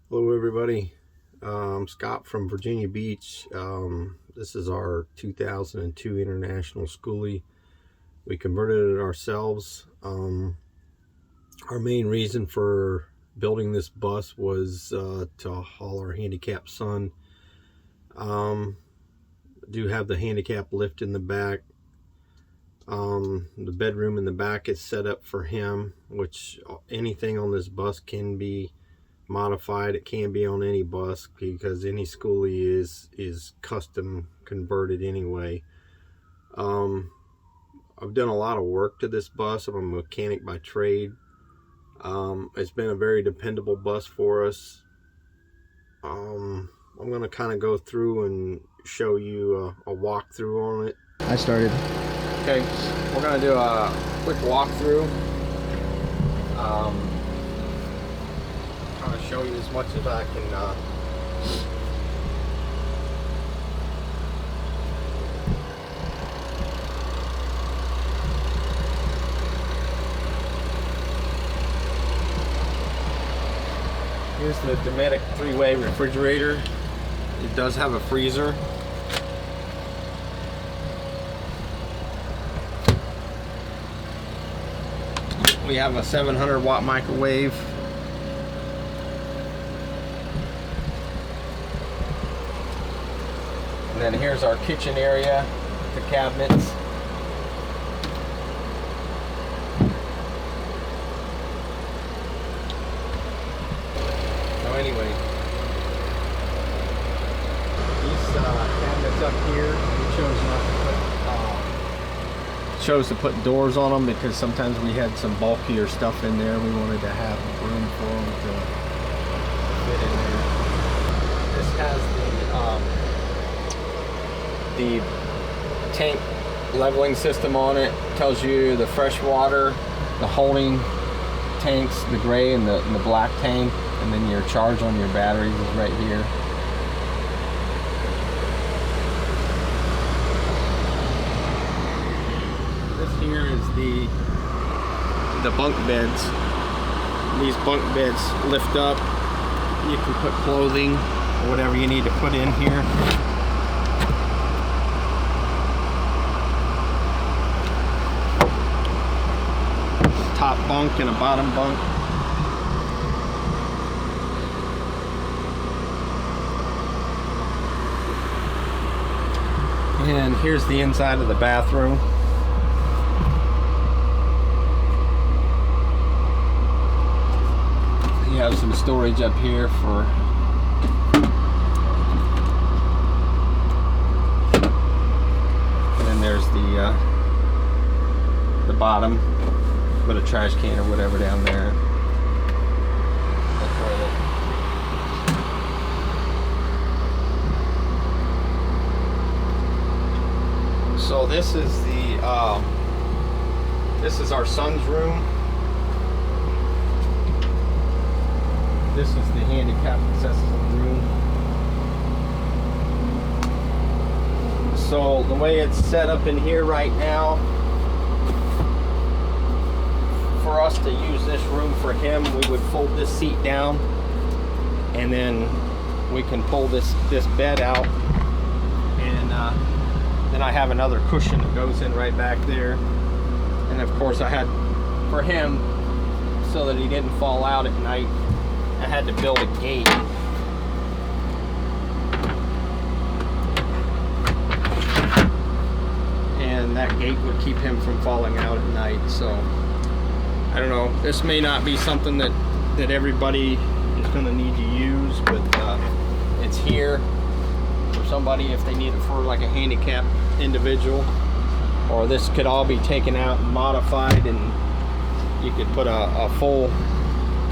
Hello everybody, I'm Scott from Virginia Beach. This is our 2002 International Skoolie. We converted it ourselves. Our main reason for building this bus was to haul our handicapped son. Do have the handicap lift in the back. The bedroom in the back is set up for him, which anything on this bus can be modified. It can be on any bus because any Skoolie is custom converted anyway. I've done a lot of work to this bus. I'm a mechanic by trade. It's been a very dependable bus for us. I'm gonna kind of go through and show you a walkthrough on it. I started. Okay, we're gonna do a quick walkthrough. Trying to show you as much as I can. Here's the Dometic 3-way refrigerator. It does have a freezer. We have a 700-watt microwave. And then here's our kitchen area, the cabinets. So anyway, these cabinets up here, we chose not to put to put doors on them because sometimes we had some bulkier stuff in there. We wanted to have room for them to fit in there. This has the tank leveling system on it. Tells you the fresh water, the holding tanks, the gray and the black tank, and then your charge on your batteries is right here. Here is the bunk beds. These bunk beds lift up. You can put clothing or whatever you need to put in here. Top bunk and a bottom bunk. And here's the inside of the bathroom. You have some storage up here for and then there's the bottom, put a trash can or whatever down there. So this is our son's room. This is the handicap accessible room. So the way it's set up in here right now, for us to use this room for him, we would fold this seat down and then we can pull this bed out, and then I have another cushion that goes in right back there. And of course I had, for him, so that he didn't fall out at night, I had to build a gate. And that gate would keep him from falling out at night. So I don't know, this may not be something that everybody is going to need to use, but it's here for somebody if they need it for like a handicapped individual. Or this could all be taken out and modified, and you could put a full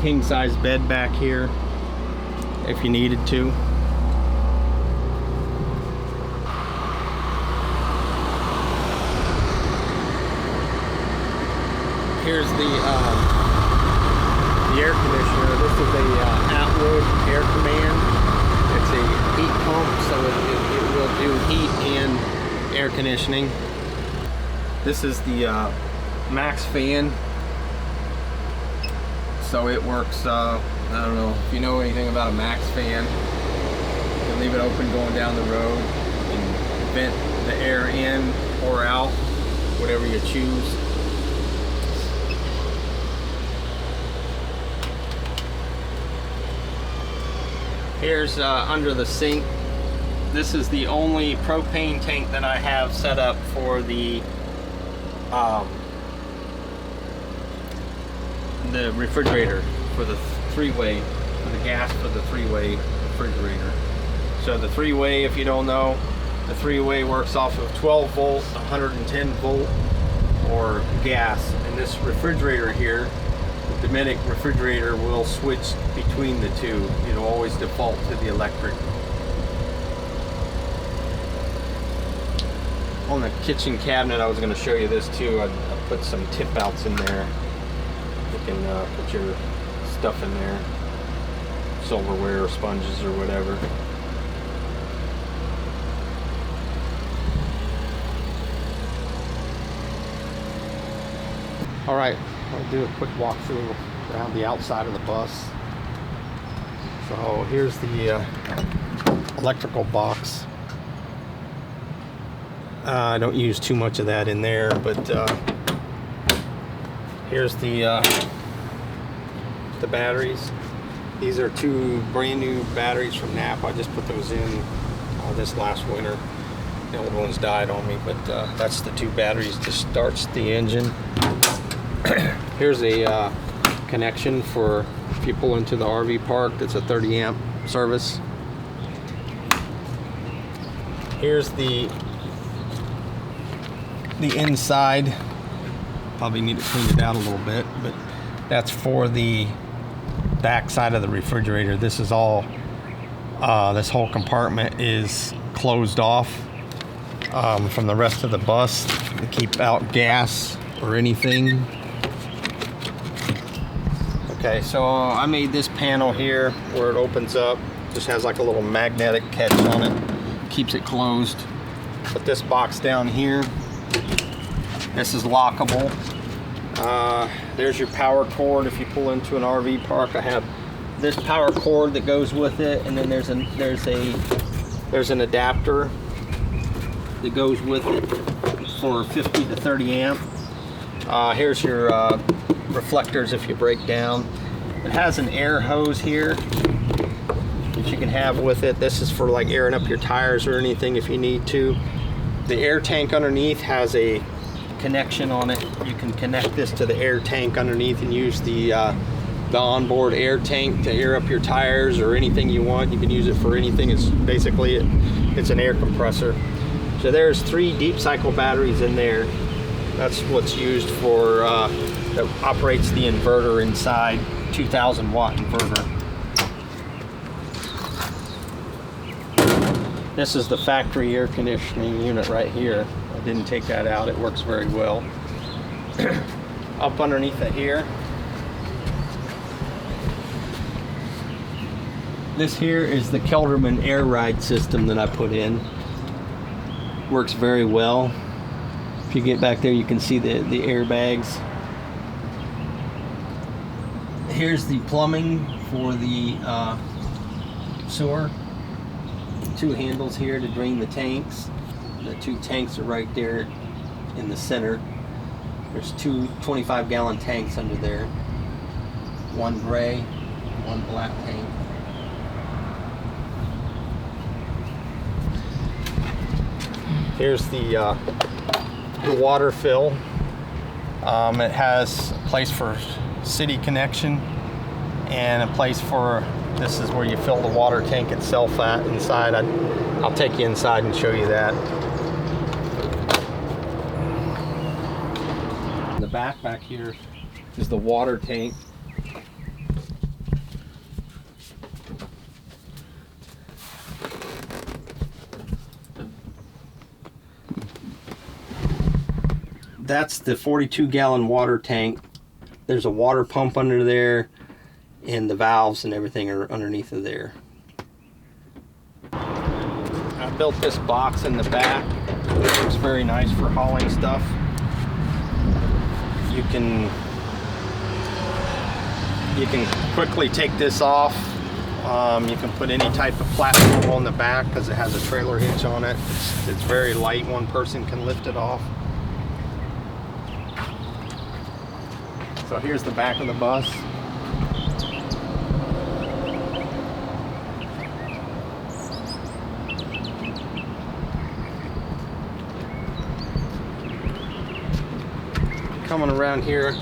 king-size bed back here if you needed to. Here's the air conditioner. This is a Atwood air command. It's a heat pump, so it will do heat and air conditioning. This is the max fan. So it works I don't know if you know anything about a max fan. You can leave it open going down the road and vent the air in or out, whatever you choose. Here's under the sink. This is the only propane tank that I have set up for the refrigerator, for the three-way, for the gas for the three-way refrigerator. So the three-way, if you don't know, the three-way works off of 12 volt, 110 volt, or gas. And this refrigerator here, the Dominic refrigerator, will switch between the two. It'll always default to the electric. On the kitchen cabinet, I was going to show you this too. I put some tip outs in there. You can put your stuff in there, silverware or sponges or whatever. All right, I'll do a quick walkthrough around the outside of the bus. So here's the electrical box. I don't use too much of that in there, but here's the batteries. These are two brand new batteries from Napa. I just put those in this last winter. The old ones died on me, but that's the two batteries that starts the engine. Here's a connection for if you pull into the RV park. That's a 30 amp service. Here's the inside. Probably need to clean it out a little bit, but that's for the back side of the refrigerator. This is all this whole compartment is closed off from the rest of the bus to keep out gas or anything. Okay, so I made this panel here where it opens up. Just has like a little magnetic catch on it, keeps it closed. Put this box down here. This is lockable. There's your power cord. If you pull into an RV park, I have this power cord that goes with it, and then there's an adapter that goes with it for 50 to 30 amp. Here's your reflectors if you break down. It has an air hose here that you can have with it. This is for like airing up your tires or anything if you need to. The air tank underneath has a connection on it. You can connect this to the air tank underneath and use the onboard air tank to air up your tires or anything you want. You can use it for anything. It's basically it's an air compressor. So there's 3 deep cycle batteries in there. That's what's used for that operates the inverter inside, 2,000 watt inverter. This is the factory air conditioning unit right here. I didn't take that out. It works very well. Up underneath it here, this here is the Kelderman air ride system that I put in. Works very well. If you get back there, you can see the airbags. Here's the plumbing for the sewer. 2 handles here to drain the tanks. The 2 tanks are right there in the center. There's 2 25-gallon tanks under there. 1 gray, 1 black tank. Here's the water fill. It has a place for city connection and a place for, this is where you fill the water tank itself at inside. I'll take you inside and show you that. In the back here is the water tank. That's the 42-gallon water tank. There's a water pump under there, and the valves and everything are underneath of there. I built this box in the back. It looks very nice for hauling stuff. You can You can quickly take this off. You can put any type of platform on the back because it has a trailer hitch on it. It's very light. One person can lift it off. So here's the back of the bus. Coming around here,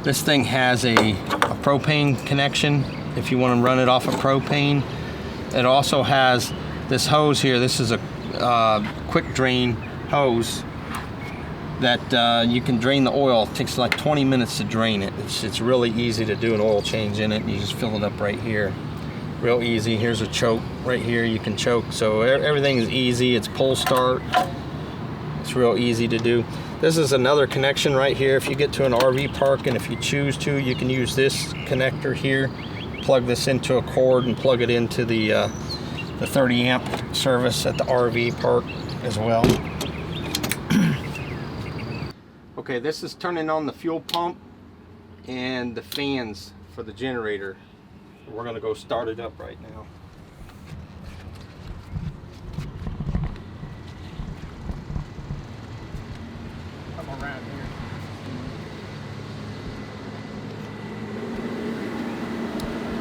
this thing has a propane connection if you want to run it off of propane. It also has this hose here. This is a quick drain hose that you can drain the oil. It takes like 20 minutes to drain it. It's really easy to do an oil change in it. You just fill it up right here. Real easy. Here's a choke right here. You can choke. So everything is easy. It's pull start. It's real easy to do. This is another connection right here. If you get to an RV park and if you choose to, you can use this connector here, plug this into a cord and plug it into the 30 amp service at the RV park as well. Okay, this is turning on the fuel pump and the fans for the generator. We're gonna go start it up right now. Around here.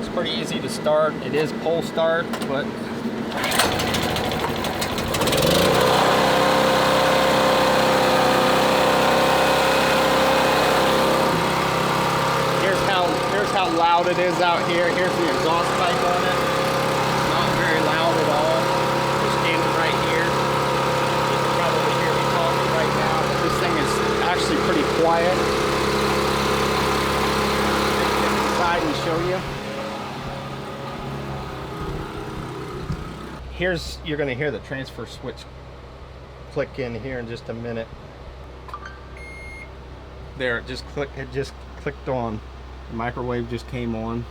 It's pretty easy to start. It is pull start, but here's how loud it is out here. Here's the exhaust pipe on it. It's not very loud at all. We're standing right here. You can probably hear me talking right now. This thing is actually pretty quiet. Get inside and show you. You're going to hear the transfer switch click in here in just a minute. There, it just clicked on. The microwave just came on.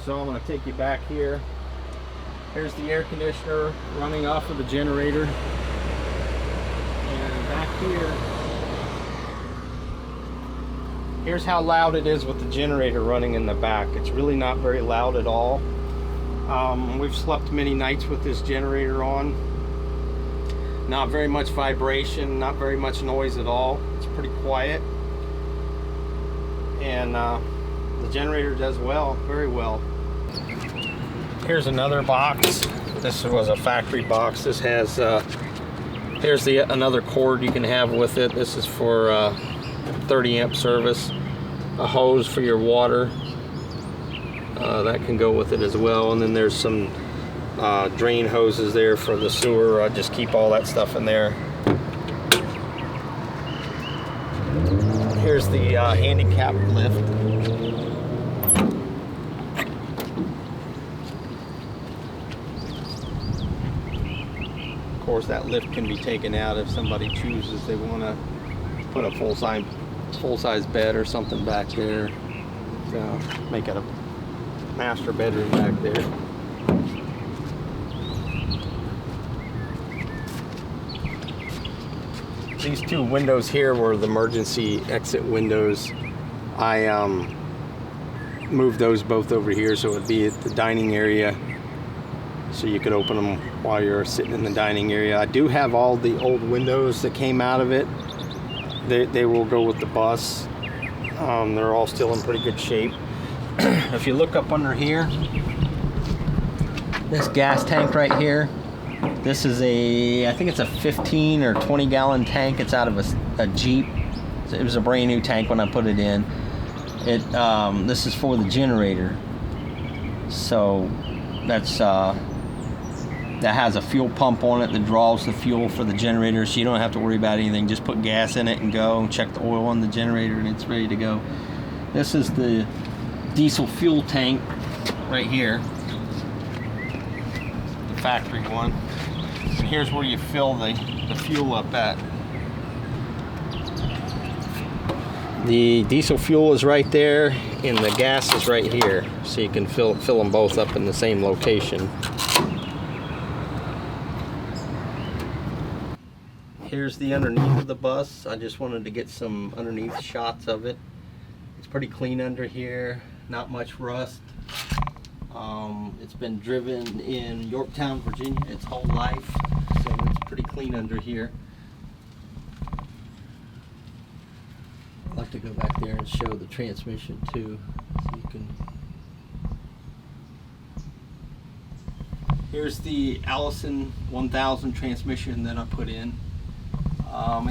So I'm going to take you back here. Here's the air conditioner running off of the generator. And back here, here's how loud it is with the generator running in the back. It's really not very loud at all. We've slept many nights with this generator on. Not very much vibration, not very much noise at all. It's pretty quiet. And the generator does well, very well. Here's another box. This was a factory box. This has here's another cord you can have with it. This is for 30 amp service. A hose for your water. That can go with it as well. And then there's some drain hoses there for the sewer. Just keep all that stuff in there. Here's the handicap lift. Of course, that lift can be taken out if somebody chooses they want to put a full-size bed or something back there. So make it a master bedroom back there. These two windows here were the emergency exit windows. I moved those both over here so it would be at the dining area, so you could open them while you're sitting in the dining area. I do have all the old windows that came out of it. They will go with the bus. They're all still in pretty good shape. If you look up under here, this gas tank right here, this is I think it's a 15 or 20 gallon tank. It's out of a Jeep. It was a brand new tank when I put it in. This is for the generator. So that has a fuel pump on it that draws the fuel for the generator, so you don't have to worry about anything. Just put gas in it and go, check the oil on the generator, and it's ready to go. This is the diesel fuel tank right here, the factory one. And here's where you fill the fuel up at. The diesel fuel is right there, and the gas is right here, so you can fill them both up in the same location. Here's the underneath of the bus. I just wanted to get some underneath shots of it. It's pretty clean under here, not much rust. It's been driven in Yorktown, Virginia its whole life, so it's pretty clean under here. I'd like to go back there and show the transmission too, so you can. Here's the Allison 1000 transmission that I put in.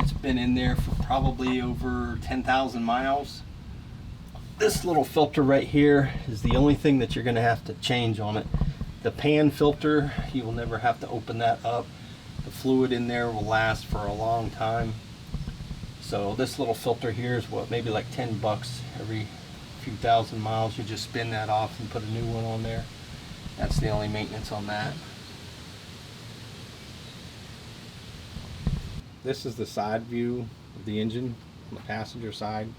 It's been in there for probably over 10,000 miles. This little filter right here is the only thing that you're going to have to change on it. The pan filter, you will never have to open that up. The fluid in there will last for a long time. So this little filter here is what, maybe like 10 bucks every few thousand miles. You just spin that off and put a new one on there. That's the only maintenance on that. This is the side view of the engine on the passenger side.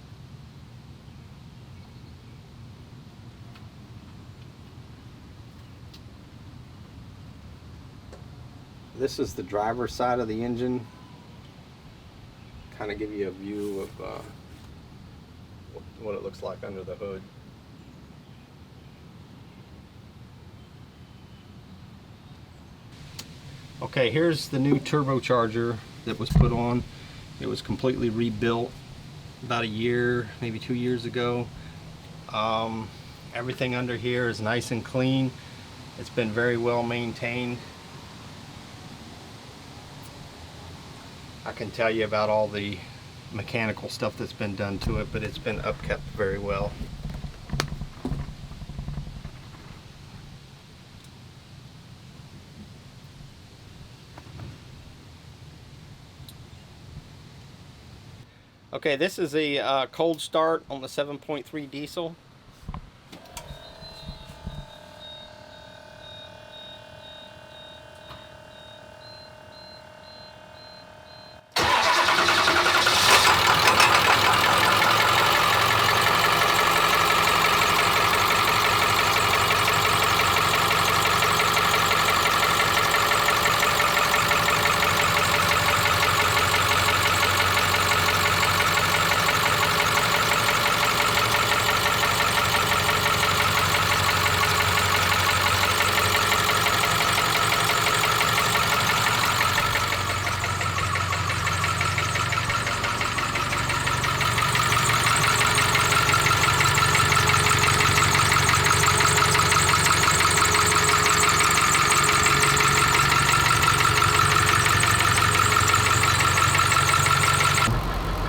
This is the driver's side of the engine. Kind of give you a view of what it looks like under the hood. Okay, here's the new turbocharger that was put on. It was completely rebuilt about a year, maybe 2 years ago. Everything under here is nice and clean. It's been very well maintained. I can tell you about all the mechanical stuff that's been done to it, but it's been upkept very well. Okay, this is a cold start on the 7.3 diesel.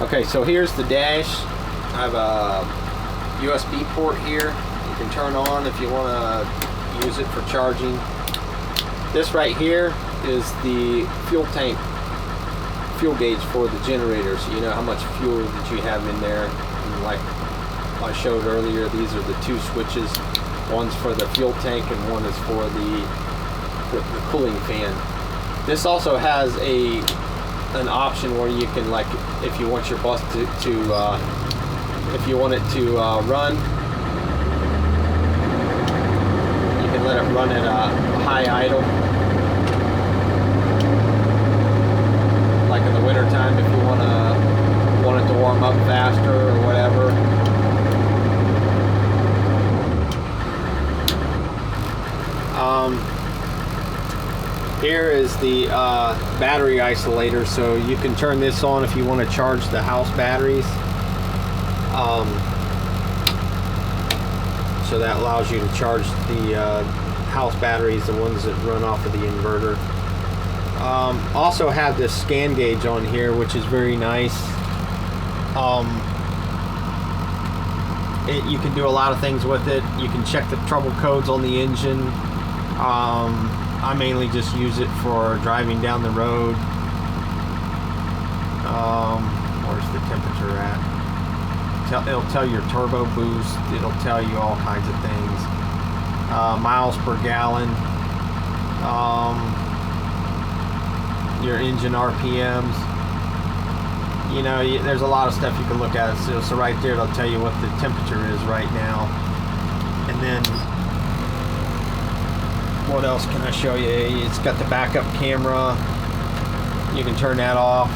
Okay, so here's the dash. I have a USB port here. You can turn on if you want to use it for charging. This right here is the fuel tank, fuel gauge for the generator, so you know how much fuel that you have in there. And like I showed earlier, these are the two switches. One's for the fuel tank and one is for the cooling fan. This also has an option where you can, like, if you want your bus to if you want it to run, you can let it run at a high idle, like in the winter time if you want it to warm up faster or whatever. Here is the battery isolator, so you can turn this on if you want to charge the house batteries. So that allows you to charge the house batteries, the ones that run off of the inverter. Also have this scan gauge on here, which is very nice. You can do a lot of things with it. You can check the trouble codes on the engine. I mainly just use it for driving down the road. Where's the temperature at? It'll tell your turbo boost. It'll tell you all kinds of things. Miles per gallon. Your engine RPMs. You know, there's a lot of stuff you can look at. So right there, it'll tell you what the temperature is right now. And then what else can I show you? It's got the backup camera. You can turn that off.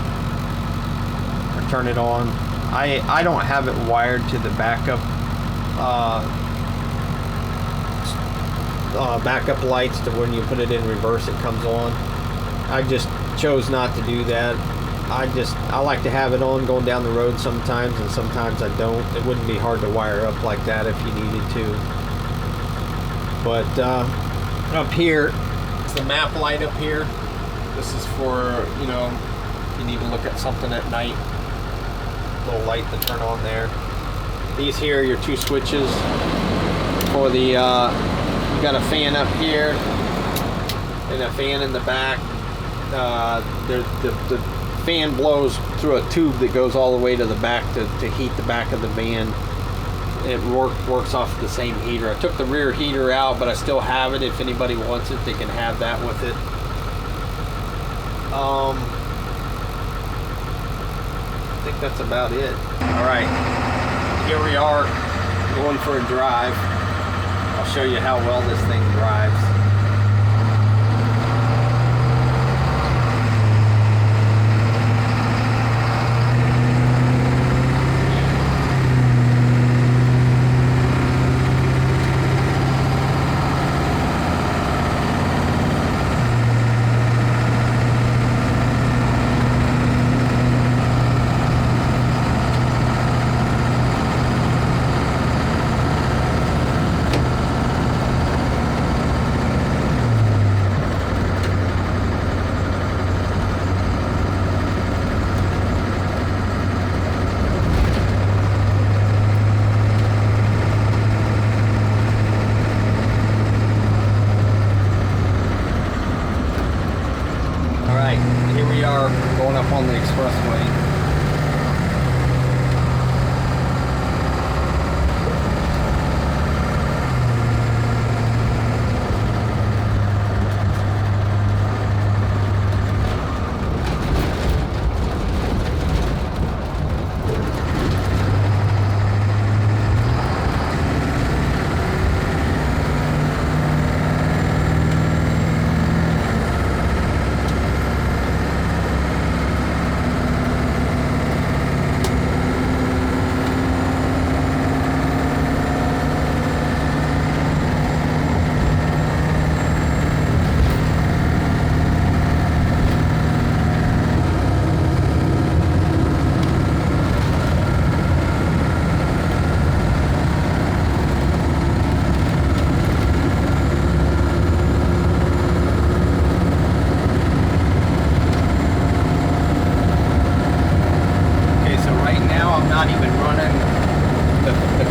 turn it on. I don't have it wired to the backup backup lights to when you put it in reverse it comes on. I just chose not to do that. I like to have it on going down the road sometimes, and sometimes I don't. It wouldn't be hard to wire up like that if you needed to. But up here, it's the map light up here. This is for, you know, if you need to look at something at night. Little light to turn on there. These here are your two switches for the, you got a fan up here and a fan in the back. The fan blows through a tube that goes all the way to the back to heat the back of the van. It works off the same heater. I took the rear heater out, but I still have it. If anybody wants it, they can have that with it. I think that's about it. All right, here we are going for a drive. I'll show you how well this thing drives. Going up on the expressway.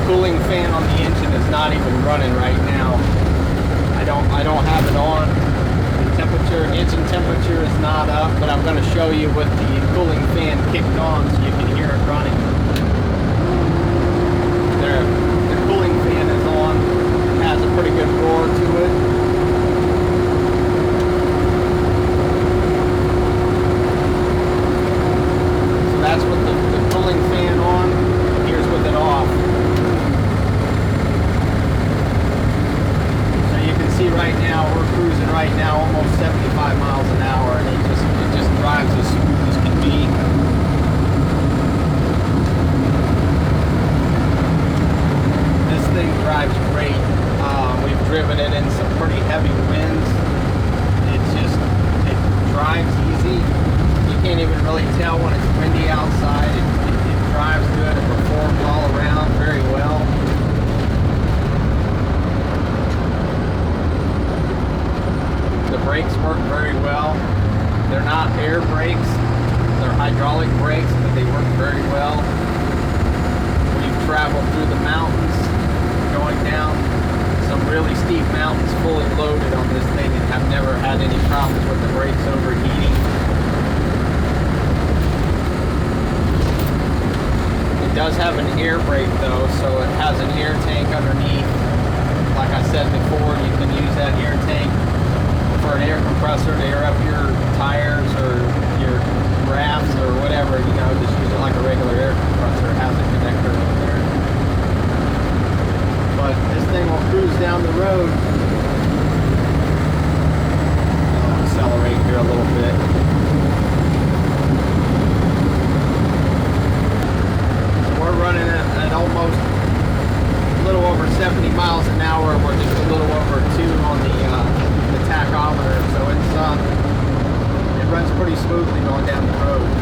Cooling fan on the engine is not even running right now. I don't have it on. The engine temperature is not up, but I'm going to show you with the cooling fan kicked on so you can hear it running. There, the cooling fan is on. It has a pretty good roar to it. That's with the cooling fan on. Here's with it off. So you can see right now we're cruising right now almost 75 miles an hour, and it just drives as smooth as can be. This thing drives great. We've driven it in some pretty heavy winds. It drives easy. You can't even really tell when it's windy outside. It drives good. It performs all around very well. The brakes work very well. They're not air brakes. They're hydraulic brakes, but they work very well. We've traveled through the mountains, going down some really steep mountains fully loaded on this thing, and have never had any problems with the brakes overheating. It does have an air brake though, so it has an air tank underneath. Like I said before, you can use that air tank for an air compressor to air up your tires or your rafts or whatever, you know, just use it like a regular air compressor. It has a connector in there. But this thing will cruise down the road. I'll accelerate here a little bit. miles an hour. We're just a little over 2 on the tachometer, so it runs pretty smoothly going down the road.